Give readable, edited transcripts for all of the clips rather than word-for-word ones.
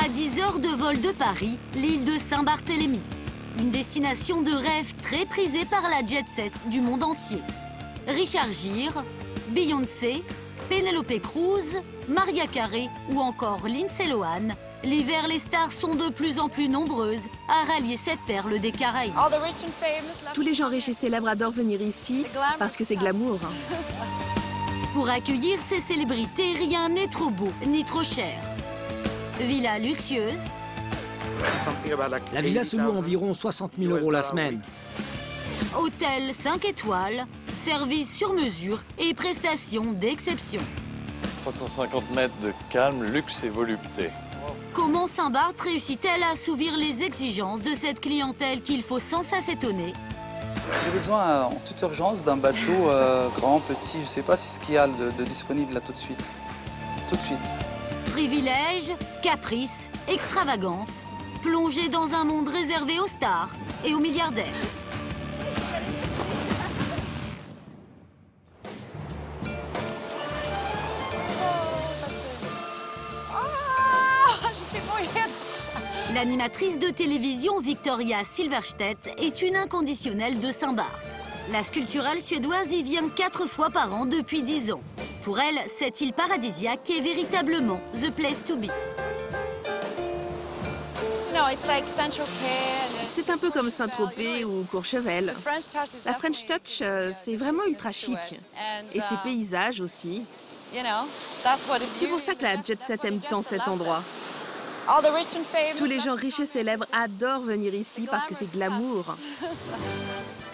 À 10 heures de vol de Paris, l'île de Saint-Barthélemy. Une destination de rêve très prisée par la jet-set du monde entier. Richard Gere, Beyoncé, Penélope Cruz, Mariah Carey ou encore Lindsay Lohan. L'hiver, les stars sont de plus en plus nombreuses à rallier cette perle des Caraïbes. Tous les gens riches et célèbres adorent venir ici parce que c'est glamour. Pour accueillir ces célébrités, rien n'est trop beau ni trop cher. Villa luxueuse. La villa se loue environ 60 000 € la semaine. Hôtel 5 étoiles, service sur mesure et prestations d'exception. 350 mètres de calme, luxe et volupté. Comment Saint-Barth réussit-elle à assouvir les exigences de cette clientèle qu'il faut sans cesse étonner? J'ai besoin en toute urgence d'un bateau grand, petit, je ne sais pas si ce qu'il y a de disponible là tout de suite. Tout de suite. Privilèges, caprices, extravagance, plongé dans un monde réservé aux stars et aux milliardaires. L'animatrice de télévision Victoria Silverstedt est une inconditionnelle de Saint-Barth. La sculpturale suédoise y vient 4 fois par an depuis 10 ans. Pour elle, cette île paradisiaque est véritablement the place to be. C'est un peu comme Saint-Tropez ou Courchevel. La French Touch, c'est vraiment ultra chic. Et ses paysages aussi. C'est pour ça que la jet set aime tant cet endroit. Tous les gens riches et célèbres adorent venir ici parce que c'est glamour.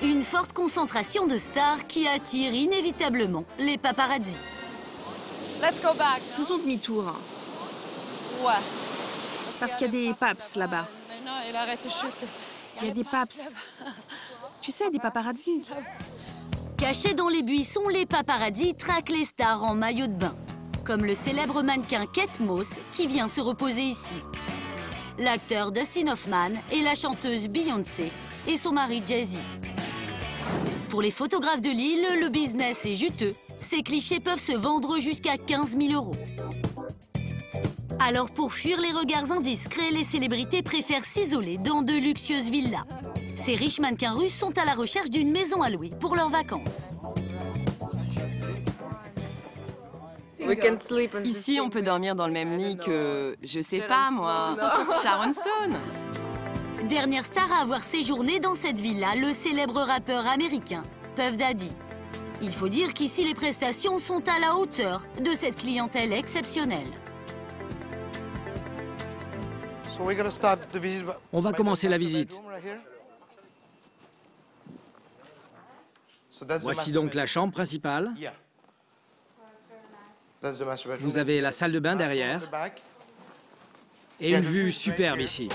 Une forte concentration de stars qui attire inévitablement les paparazzis. Faisons demi-tour. Parce qu'il y a des paps là-bas. Il y a des paps. Tu sais, des paparazzis. Cachés dans les buissons, les paparazzis traquent les stars en maillot de bain. Comme le célèbre mannequin Kate Moss qui vient se reposer ici. L'acteur Dustin Hoffman et la chanteuse Beyoncé et son mari Jay-Z. Pour les photographes de l'île, le business est juteux. Ces clichés peuvent se vendre jusqu'à 15 000 €. Alors pour fuir les regards indiscrets, les célébrités préfèrent s'isoler dans de luxueuses villas. Ces riches mannequins russes sont à la recherche d'une maison à louer pour leurs vacances. Ici, on peut dormir dans le même lit que, je sais pas moi, Sharon Stone. Dernière star à avoir séjourné dans cette villa, le célèbre rappeur américain Puff Daddy. Il faut dire qu'ici, les prestations sont à la hauteur de cette clientèle exceptionnelle. On va commencer la visite. Voici donc la chambre principale. Vous avez la salle de bain derrière. Et une vue superbe ici.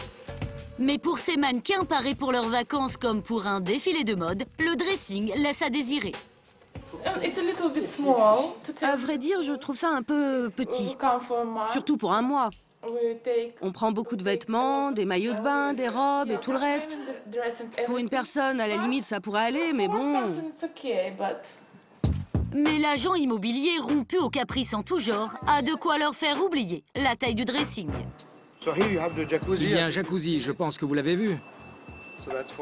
Mais pour ces mannequins parés pour leurs vacances comme pour un défilé de mode, le dressing laisse à désirer. À vrai dire, je trouve ça un peu petit. Surtout pour un mois. On prend beaucoup de vêtements, des maillots de bain, des robes et tout le reste. Pour une personne, à la limite, ça pourrait aller, mais bon... Mais l'agent immobilier, rompu aux caprices en tout genre, a de quoi leur faire oublier la taille du dressing. Il y a un jacuzzi, je pense que vous l'avez vu.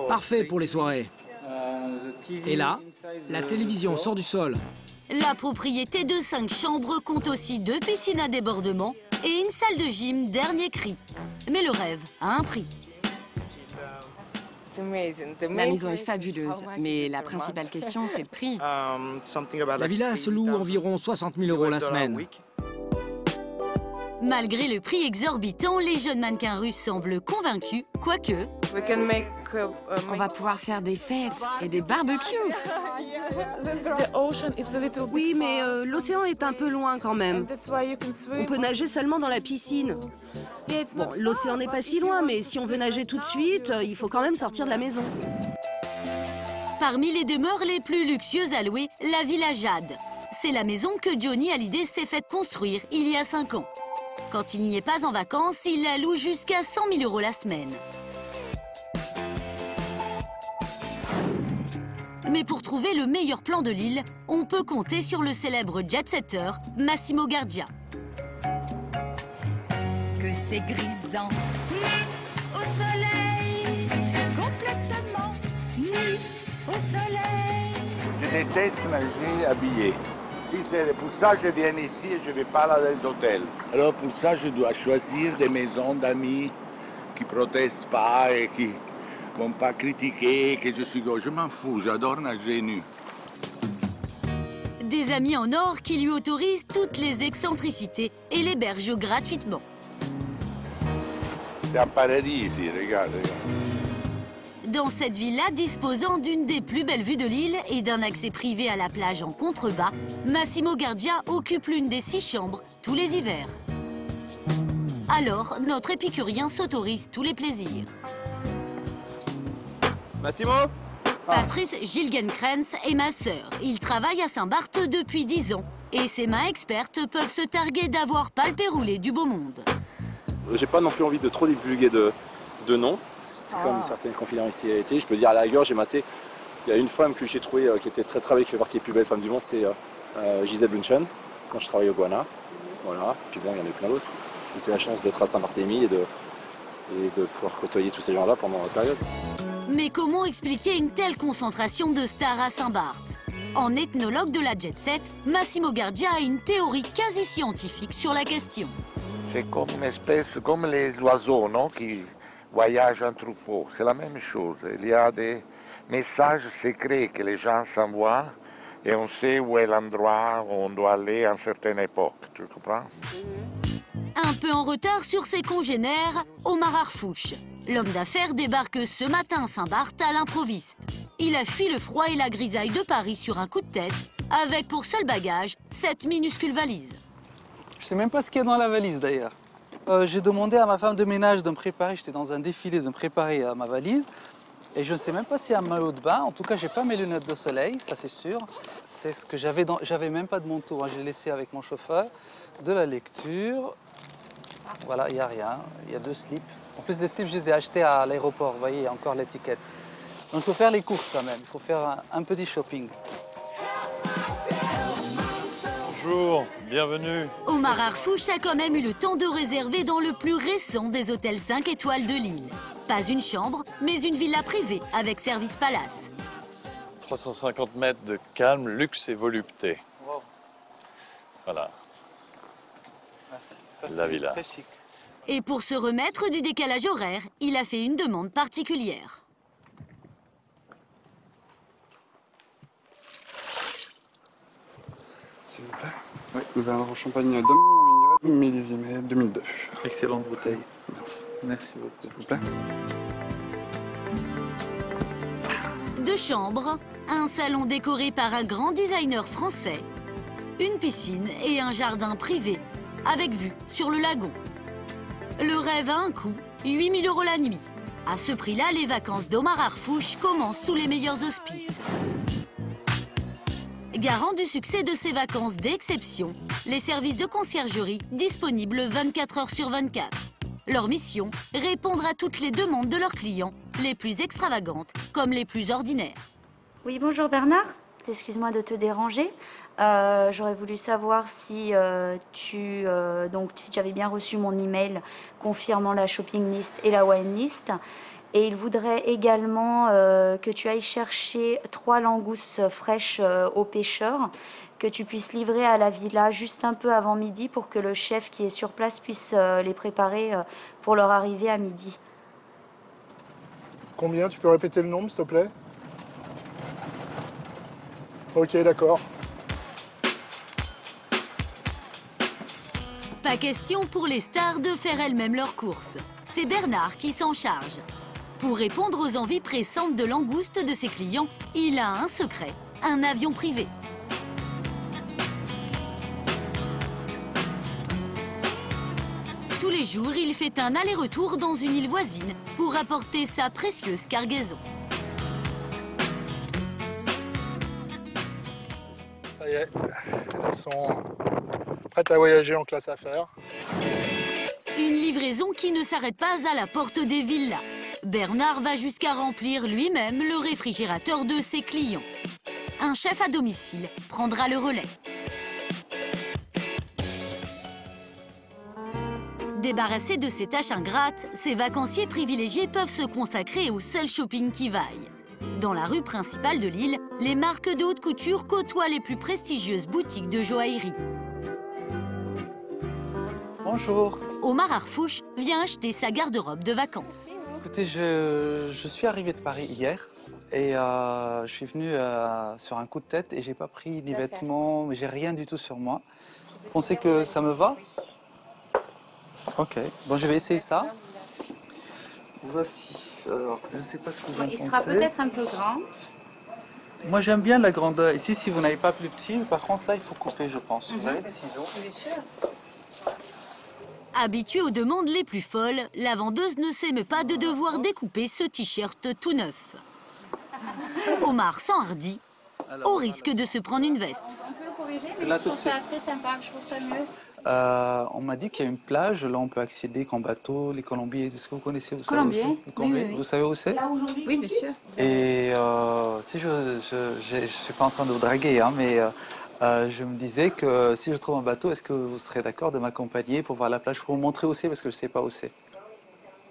Parfait pour les soirées. Et là, la télévision sort du sol. La propriété de 5 chambres compte aussi 2 piscines à débordement et une salle de gym dernier cri. Mais le rêve a un prix. La maison est fabuleuse, mais la principale question, c'est le prix. La villa se loue environ 60 000 € la semaine. Malgré le prix exorbitant, les jeunes mannequins russes semblent convaincus, quoique... On va pouvoir faire des fêtes et des barbecues. Oui, mais l'océan est un peu loin quand même. On peut nager seulement dans la piscine. Bon, l'océan n'est pas si loin, mais si on veut nager tout de suite, il faut quand même sortir de la maison. Parmi les demeures les plus luxueuses à louer, la Villa Jade. C'est la maison que Johnny Hallyday s'est faite construire il y a 5 ans. Quand il n'y est pas en vacances, il la loue jusqu'à 100 000 € la semaine. Mais pour trouver le meilleur plan de l'île, on peut compter sur le célèbre jet-setter Massimo Gardia. que c'est grisant. Au soleil, complètement nu au soleil. Je déteste nager habillé. Si c'est pour ça que je viens ici et je ne vais pas dans les hôtels. Alors pour ça, je dois choisir des maisons d'amis qui ne protestent pas et qui ne vont pas critiquer que je suis gauche. Je m'en fous, j'adore nager nu. Des amis en or qui lui autorisent toutes les excentricités et l'hébergent gratuitement. C'est un paradis ici, regarde. Dans cette villa disposant d'une des plus belles vues de l'île et d'un accès privé à la plage en contrebas, Massimo Gardia occupe l'une des 6 chambres tous les hivers. Alors, notre épicurien s'autorise tous les plaisirs. Massimo ? Patrice Gilgenkrens est ma sœur. Il travaille à Saint-Barth depuis 10 ans. Et ses mains expertes peuvent se targuer d'avoir palpé roulé du beau monde. J'ai pas non plus envie de trop divulguer de noms. C'est comme une certaine confidentialité. Je peux dire à la rigueur, j'ai massé. Il y a une femme que j'ai trouvée qui était très belle, qui fait partie des plus belles femmes du monde, c'est Gisèle Bündchen, quand je travaillais au Goana. Voilà. Puis bon, il y en a eu plein d'autres. C'est la chance d'être à Saint-Barthélemy et de pouvoir côtoyer tous ces gens-là pendant la période. Mais comment expliquer une telle concentration de stars à Saint-Barth? En ethnologue de la jet set, Massimo Gardia a une théorie quasi scientifique sur la question. C'est comme une espèce, comme les oiseaux, non, qui voyagent en troupeau. C'est la même chose. Il y a des messages secrets que les gens s'envoient et on sait où est l'endroit où on doit aller à une certaine époque. Tu comprends? Un peu en retard sur ses congénères, Omar Harfouch. L'homme d'affaires débarque ce matin à Saint-Barth à l'improviste. Il a fui le froid et la grisaille de Paris sur un coup de tête, avec pour seul bagage cette minuscule valise. Je sais même pas ce qu'il y a dans la valise d'ailleurs. J'ai demandé à ma femme de ménage de me préparer, j'étais dans un défilé, de me préparer ma valise. Et je ne sais même pas s'il y a un maillot de bain. En tout cas, j'ai pas mes lunettes de soleil, ça c'est sûr. C'est ce que j'avais dans... J'avais même pas de manteau, hein. J'ai laissé avec mon chauffeur. De la lecture. Voilà, il n'y a rien. Il y a 2 slips. En plus, les slips, je les ai achetés à l'aéroport. Vous voyez, il y a encore l'étiquette. Donc, il faut faire les courses quand même. Il faut faire un petit shopping. Bonjour, bienvenue. Omar Harfouch a quand même eu le temps de réserver dans le plus récent des hôtels 5 étoiles de l'île. Pas une chambre, mais une villa privée avec service palace. 350 mètres de calme, luxe et volupté. Wow. Voilà. Merci. Ça, La villa. Très chic. Et pour se remettre du décalage horaire, il a fait une demande particulière. S'il vous plaît. Oui, nous avons un champagne millésime 2002. Excellente bouteille. Merci. Merci beaucoup. S'il vous plaît. 2 chambres, un salon décoré par un grand designer français, une piscine et un jardin privé, avec vue sur le lagon. Le rêve a un coût, 8 000 € la nuit. À ce prix-là, les vacances d'Omar Harfouch commencent sous les meilleurs auspices. Garant du succès de ces vacances d'exception, les services de conciergerie disponibles 24 heures sur 24. Leur mission, répondre à toutes les demandes de leurs clients, les plus extravagantes comme les plus ordinaires. Oui, bonjour Bernard. Excuse-moi de te déranger. J'aurais voulu savoir si tu avais bien reçu mon email confirmant la shopping list et la wine list. Et il voudrait également que tu ailles chercher 3 langoustes fraîches aux pêcheurs, que tu puisses livrer à la villa juste un peu avant midi pour que le chef qui est sur place puisse les préparer pour leur arrivée à midi. Combien? Tu peux répéter le nombre, s'il te plaît? Ok, d'accord. Pas question pour les stars de faire elles-mêmes leurs courses. C'est Bernard qui s'en charge. Pour répondre aux envies pressantes de langoustes de ses clients, il a un secret, un avion privé. Tous les jours, il fait un aller-retour dans une île voisine pour apporter sa précieuse cargaison. Ça y est, elles sont prêtes à voyager en classe affaires. Une livraison qui ne s'arrête pas à la porte des villas. Bernard va jusqu'à remplir lui-même le réfrigérateur de ses clients. Un chef à domicile prendra le relais. Débarrassés de ces tâches ingrates, ces vacanciers privilégiés peuvent se consacrer au seul shopping qui vaille. Dans la rue principale de l'île, les marques de haute couture côtoient les plus prestigieuses boutiques de joaillerie. Bonjour. Omar Arfouche vient acheter sa garde-robe de vacances. Écoutez, je suis arrivé de Paris hier et je suis venu sur un coup de tête et j'ai pas pris ni vêtements, j'ai rien du tout sur moi. Vous pensez que ça me va? Ok, bon je vais essayer ça. Voici, alors je ne sais pas ce que vous en pensez. Il sera peut-être un peu grand. Moi j'aime bien la grandeur. Ici si vous n'avez pas plus petit, par contre là il faut couper je pense. Vous avez des ciseaux? Bien sûr. Habituée aux demandes les plus folles, la vendeuse ne s'émeut pas de devoir découper ce t-shirt tout neuf. Omar s'enhardit, au risque de se prendre une veste. On peut le corriger, mais je trouve ça très sympa, je trouve ça mieux. On m'a dit qu'il y a une plage, là on peut accéder qu'en bateau, les Colombiers, est-ce que vous connaissez où Colombier, oui. Vous savez où c'est? Oui, bien sûr. Et si je suis pas en train de vous draguer, hein, mais je me disais que si je trouve un bateau, est-ce que vous serez d'accord de m'accompagner pour voir la plage, pour vous montrer où c'est, parce que je ne sais pas où c'est.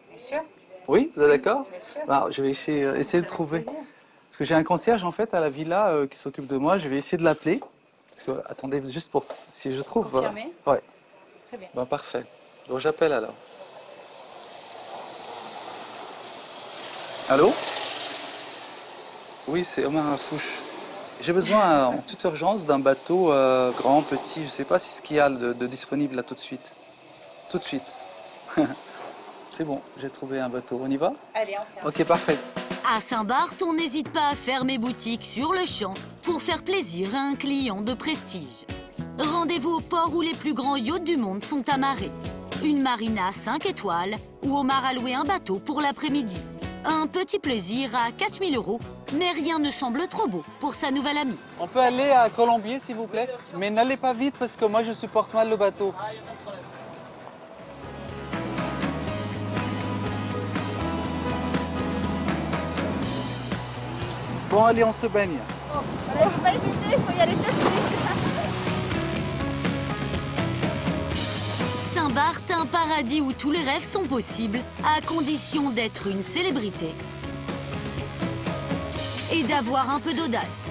Bien sûr. Oui, vous êtes d'accord? Bien sûr. Alors, je vais essayer de trouver. Parce que j'ai un concierge en fait à la villa qui s'occupe de moi, je vais essayer de l'appeler. Parce que, attendez, juste pour, si je trouve... Confirmé. Ouais. Très bien. Bon, parfait. Donc j'appelle alors. Allô? Oui, c'est Omar Arfouche. J'ai besoin en toute urgence d'un bateau grand, petit, je ne sais pas si ce qu'il y a de disponible là tout de suite. Tout de suite. C'est bon, j'ai trouvé un bateau. On y va? Allez, on ferme. Ok, parfait. À Saint-Barth, on n'hésite pas à fermer boutique sur le champ pour faire plaisir à un client de prestige. Rendez-vous au port où les plus grands yachts du monde sont amarrés. Une marina 5 étoiles où Omar a loué un bateau pour l'après-midi. Un petit plaisir à 4 000 €, mais rien ne semble trop beau pour sa nouvelle amie. On peut aller à Colombier, s'il vous plaît, mais n'allez pas vite parce que moi je supporte mal le bateau. Bon, allez, on se baigne. Oh, allez, faut pas hésiter, il faut y aller tout de suite. Saint-Barth, un paradis où tous les rêves sont possibles, à condition d'être une célébrité et d'avoir un peu d'audace.